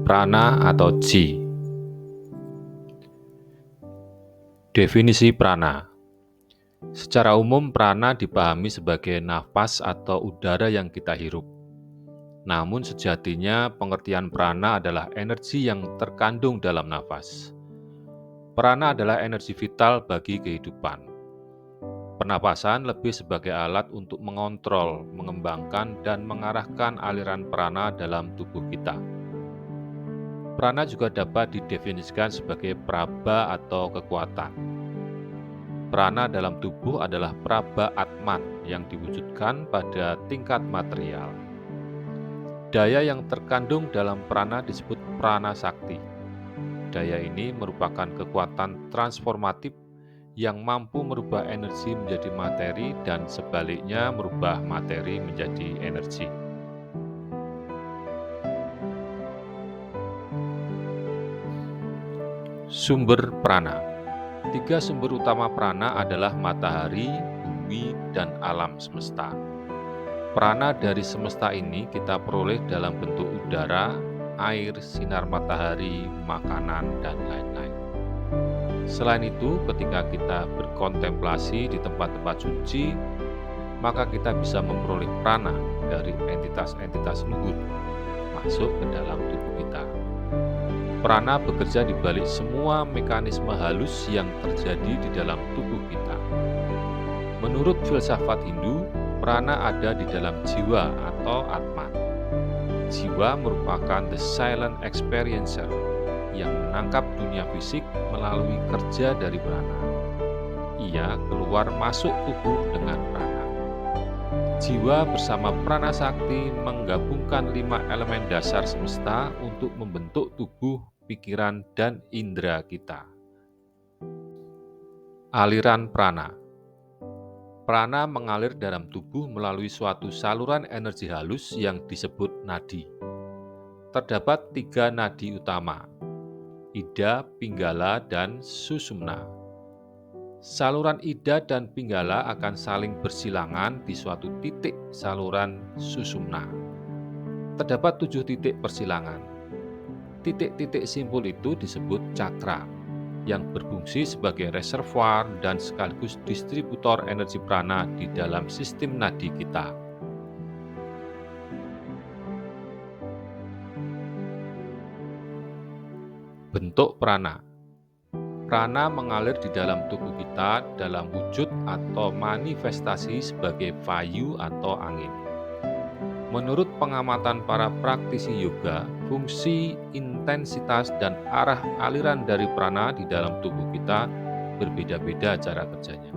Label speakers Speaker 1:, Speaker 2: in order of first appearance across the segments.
Speaker 1: Prana atau Chi. Definisi prana. Secara umum, prana dipahami sebagai nafas atau udara yang kita hirup. Namun sejatinya pengertian prana adalah energi yang terkandung dalam nafas. Prana adalah energi vital bagi kehidupan. Pernapasan lebih sebagai alat untuk mengontrol, mengembangkan, dan mengarahkan aliran prana dalam tubuh kita. Prana juga dapat didefinisikan sebagai praba atau kekuatan. Prana dalam tubuh adalah praba atman yang diwujudkan pada tingkat material. Daya yang terkandung dalam prana disebut prana sakti. Daya ini merupakan kekuatan transformatif yang mampu merubah energi menjadi materi dan sebaliknya merubah materi menjadi energi. Sumber prana. 3 sumber utama prana adalah matahari, bumi, dan alam semesta. Prana dari semesta ini kita peroleh dalam bentuk udara, air, sinar matahari, makanan, dan lain-lain. Selain itu, ketika kita berkontemplasi di tempat-tempat suci, maka kita bisa memperoleh prana dari entitas-entitas luhur masuk ke dalam tubuh kita. Prana bekerja di balik semua mekanisme halus yang terjadi di dalam tubuh kita. Menurut filsafat Hindu, prana ada di dalam jiwa atau atman. Jiwa merupakan the silent experiencer yang menangkap dunia fisik melalui kerja dari prana. Ia keluar masuk tubuh dengan prana. Jiwa bersama prana sakti menggabungkan 5 elemen dasar semesta untuk membentuk tubuh, pikiran, dan indera kita. Aliran prana. Prana mengalir dalam tubuh melalui suatu saluran energi halus yang disebut nadi. Terdapat 3 nadi utama, Ida, Pinggala, dan Susumna. Saluran Ida dan Pinggala akan saling bersilangan di suatu titik saluran Susumna. Terdapat 7 titik persilangan. Titik-titik simpul itu disebut cakra, yang berfungsi sebagai reservoir dan sekaligus distributor energi prana di dalam sistem nadi kita. Bentuk prana. Prana mengalir di dalam tubuh kita dalam wujud atau manifestasi sebagai vayu atau angin. Menurut pengamatan para praktisi yoga, fungsi, intensitas, dan arah aliran dari prana di dalam tubuh kita berbeda-beda cara kerjanya.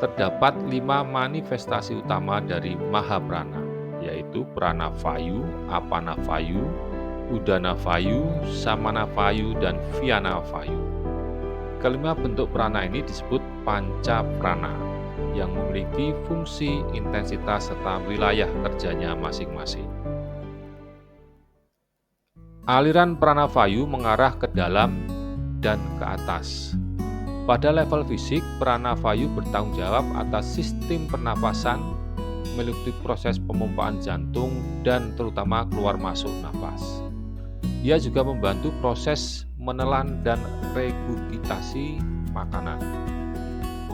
Speaker 1: Terdapat 5 manifestasi utama dari Mahaprana, yaitu prana vayu, apana vayu, udana vayu, samana vayu, dan vyana vayu. Kelima bentuk prana ini disebut panca prana, yang memiliki fungsi, intensitas, serta wilayah kerjanya masing-masing. Aliran prana vayu mengarah ke dalam dan ke atas. Pada level fisik, prana vayu bertanggung jawab atas sistem pernapasan, meliputi proses pemompaan jantung, dan terutama keluar masuk nafas. Ia juga membantu proses menelan dan regurgitasi makanan.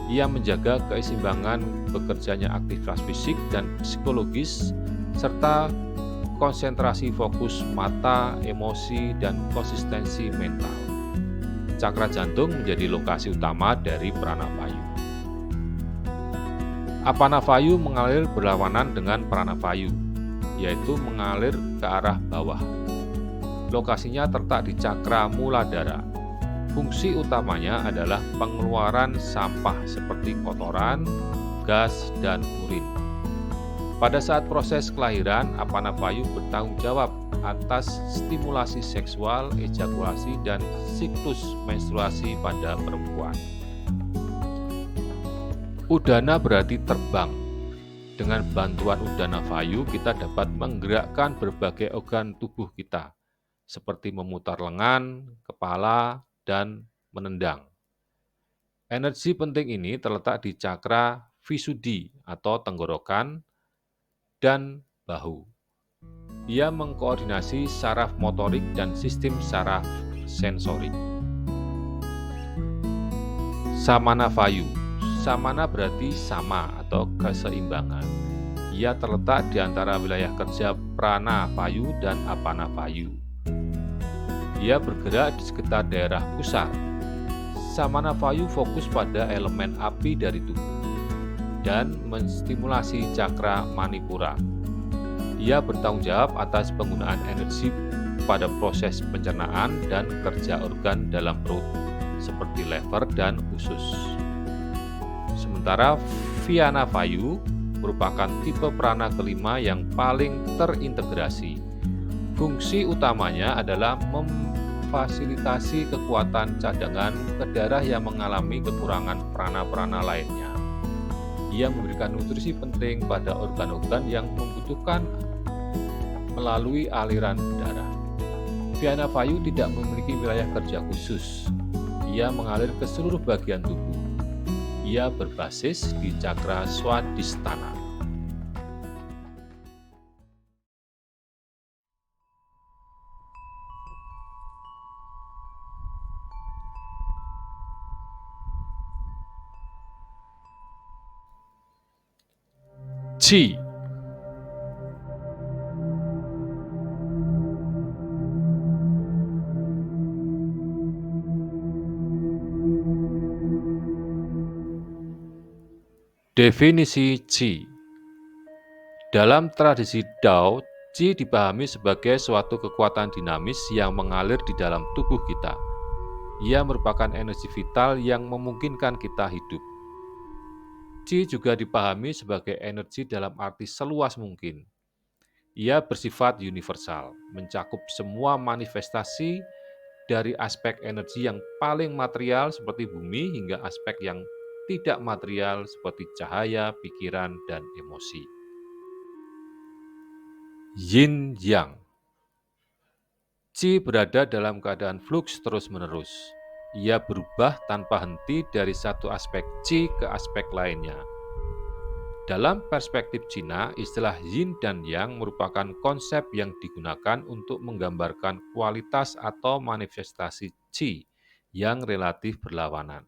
Speaker 1: Ia menjaga keseimbangan bekerjanya aktivitas fisik dan psikologis, serta konsentrasi fokus mata, emosi, dan konsistensi mental. Cakra jantung menjadi lokasi utama dari prana vayu. Apana vayu mengalir berlawanan dengan prana vayu, yaitu mengalir ke arah bawah. Lokasinya terletak di cakra muladhara. Fungsi utamanya adalah pengeluaran sampah seperti kotoran, gas, dan urin. Pada saat proses kelahiran, apana vayu bertanggung jawab atas stimulasi seksual, ejakulasi, dan siklus menstruasi pada perempuan. Udana berarti terbang. Dengan bantuan udana vayu, kita dapat menggerakkan berbagai organ tubuh kita, seperti memutar lengan, kepala, dan menendang. Energi penting ini terletak di cakra Visuddhi atau tenggorokan dan bahu. Ia mengkoordinasi saraf motorik dan sistem saraf sensorik. Samana Vayu. Samana berarti sama atau keseimbangan. Ia terletak di antara wilayah kerja Prana Vayu dan Apana Vayu. Ia bergerak di sekitar daerah pusar. Samana Vayu fokus pada elemen api dari tubuh dan menstimulasi cakra Manipura. Ia bertanggung jawab atas penggunaan energi pada proses pencernaan dan kerja organ dalam perut seperti lever dan usus. Sementara Vyana Vayu merupakan tipe prana kelima yang paling terintegrasi. Fungsi utamanya adalah memfasilitasi kekuatan cadangan ke daerah yang mengalami kekurangan prana-prana lainnya. Ia memberikan nutrisi penting pada organ-organ yang membutuhkan melalui aliran darah. Vyana Vayu tidak memiliki wilayah kerja khusus. Ia mengalir ke seluruh bagian tubuh. Ia berbasis di cakra Swadhisthana. Qi. Definisi Qi. Dalam tradisi Dao, Qi dipahami sebagai suatu kekuatan dinamis yang mengalir di dalam tubuh kita. Ia merupakan energi vital yang memungkinkan kita hidup. Qi juga dipahami sebagai energi dalam arti seluas mungkin. Ia bersifat universal, mencakup semua manifestasi dari aspek energi yang paling material seperti bumi hingga aspek yang tidak material seperti cahaya, pikiran, dan emosi. Yin Yang. Qi berada dalam keadaan fluks terus-menerus. Ia berubah tanpa henti dari satu aspek Qi ke aspek lainnya. Dalam perspektif Cina, istilah yin dan yang merupakan konsep yang digunakan untuk menggambarkan kualitas atau manifestasi Qi yang relatif berlawanan.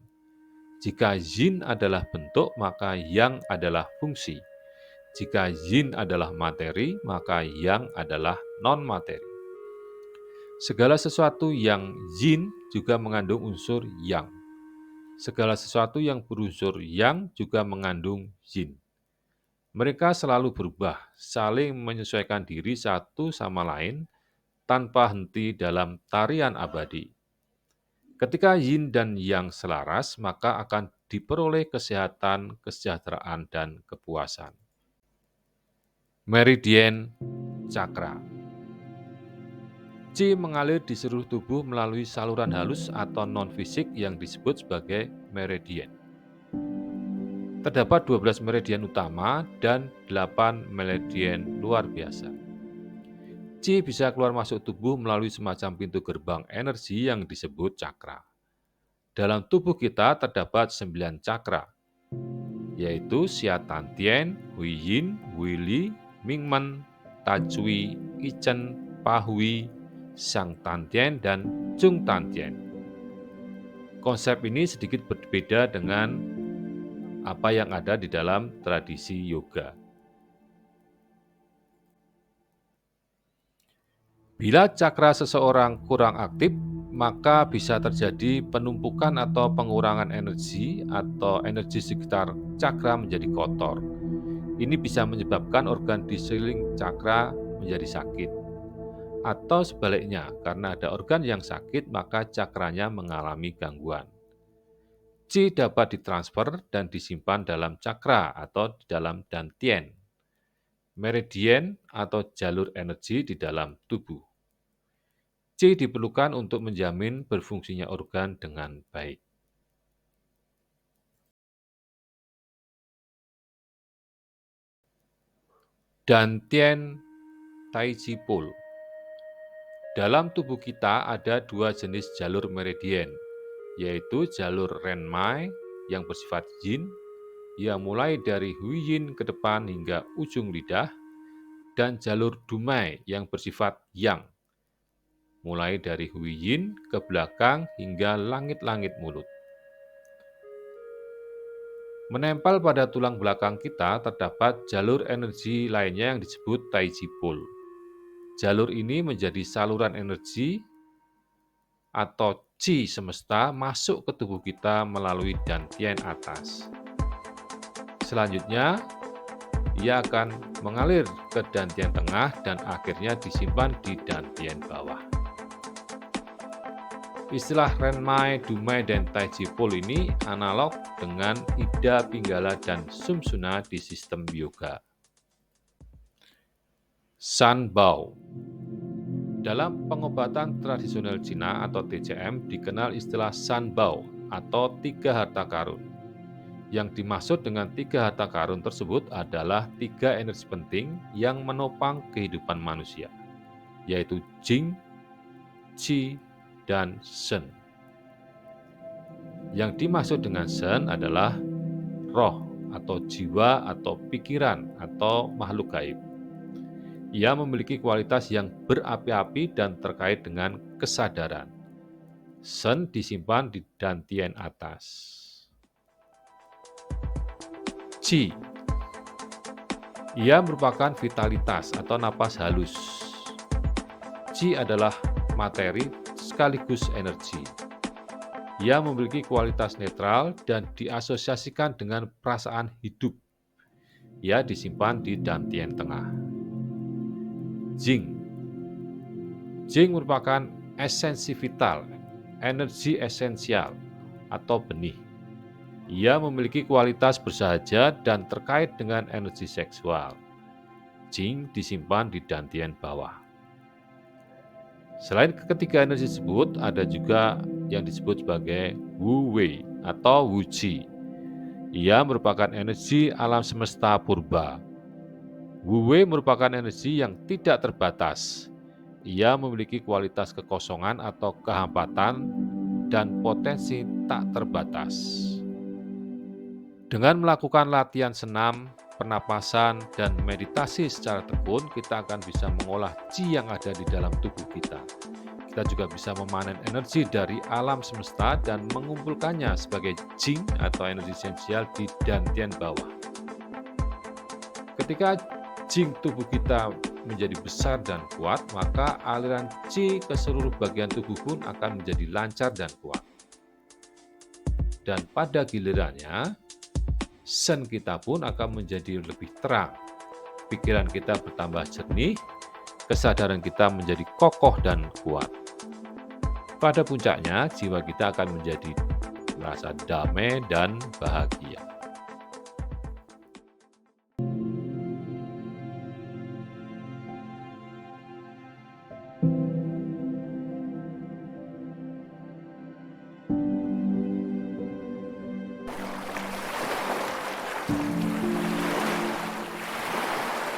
Speaker 1: Jika yin adalah bentuk, maka yang adalah fungsi. Jika yin adalah materi, maka yang adalah non-materi. Segala sesuatu yang yin juga mengandung unsur yang. Segala sesuatu yang berunsur yang juga mengandung yin. Mereka selalu berubah, saling menyesuaikan diri satu sama lain tanpa henti dalam tarian abadi. Ketika yin dan yang selaras, maka akan diperoleh kesehatan, kesejahteraan, dan kepuasan. Meridien Cakra. Qi mengalir di seluruh tubuh melalui saluran halus atau non-fisik yang disebut sebagai meridien. Terdapat 12 meridien utama dan 8 meridien luar biasa. Qi bisa keluar masuk tubuh melalui semacam pintu gerbang energi yang disebut cakra. Dalam tubuh kita terdapat 9 cakra, yaitu Xia Tantien, Hui Yin, Hui Li, Mingmen, Tajui, Ichen, Pahui, Sang Tantien, dan Chung Tantien. Konsep ini sedikit berbeda dengan apa yang ada di dalam tradisi yoga. Bila cakra seseorang kurang aktif, maka bisa terjadi penumpukan atau pengurangan energi atau energi sekitar cakra menjadi kotor. Ini bisa menyebabkan organ di sekeliling cakra menjadi sakit. Atau sebaliknya, karena ada organ yang sakit, maka cakranya mengalami gangguan. Qi dapat ditransfer dan disimpan dalam cakra atau di dalam dantien, meridien atau jalur energi di dalam tubuh. Qi diperlukan untuk menjamin berfungsinya organ dengan baik. Dantien Taiji Pol. Dalam tubuh kita ada 2 jenis jalur meridien, yaitu jalur Renmai yang bersifat yin, yang mulai dari Huiyin ke depan hingga ujung lidah, dan jalur dumai yang bersifat yang, mulai dari huiyin ke belakang hingga langit-langit mulut. Menempel pada tulang belakang kita terdapat jalur energi lainnya yang disebut Taiji Pul. Jalur ini menjadi saluran energi atau Qi semesta masuk ke tubuh kita melalui dantian atas. Selanjutnya, ia akan mengalir ke dantian tengah dan akhirnya disimpan di dantian bawah. Istilah Renmai, Dumai, dan Taiji Pul ini analog dengan Ida, Pinggala, dan Sumsuna di sistem yoga. Sanbao. Dalam pengobatan tradisional Cina atau TCM dikenal istilah Sanbao atau 3 harta karun. Yang dimaksud dengan 3 harta karun tersebut adalah 3 energi penting yang menopang kehidupan manusia, yaitu Jing, Qi, dan Shen. Yang dimaksud dengan Shen adalah roh atau jiwa atau pikiran atau makhluk gaib. Ia memiliki kualitas yang berapi-api dan terkait dengan kesadaran. Shen disimpan di dantian atas. Qi. Ia merupakan vitalitas atau napas halus. Qi adalah materi sekaligus energi. Ia memiliki kualitas netral dan diasosiasikan dengan perasaan hidup. Ia disimpan di dantian tengah. Jing. Jing merupakan esensi vital, energi esensial atau benih. Ia memiliki kualitas bersahaja dan terkait dengan energi seksual. Jing disimpan di dantian bawah. Selain ketiga energi tersebut, ada juga yang disebut sebagai Wu Wei atau Wu Qi. Ia merupakan energi alam semesta purba. Wu Wei merupakan energi yang tidak terbatas. Ia memiliki kualitas kekosongan atau kehampatan dan potensi tak terbatas. Dengan melakukan latihan senam, pernapasan, dan meditasi secara tekun, kita akan bisa mengolah Qi yang ada di dalam tubuh kita. Kita juga bisa memanen energi dari alam semesta dan mengumpulkannya sebagai Jing atau energi esensial di dantian bawah. Ketika Jing tubuh kita menjadi besar dan kuat, maka aliran Qi ke seluruh bagian tubuh pun akan menjadi lancar dan kuat. Dan pada gilirannya, Shen kita pun akan menjadi lebih terang. Pikiran kita bertambah jernih, kesadaran kita menjadi kokoh dan kuat. Pada puncaknya, jiwa kita akan menjadi merasa damai dan bahagia.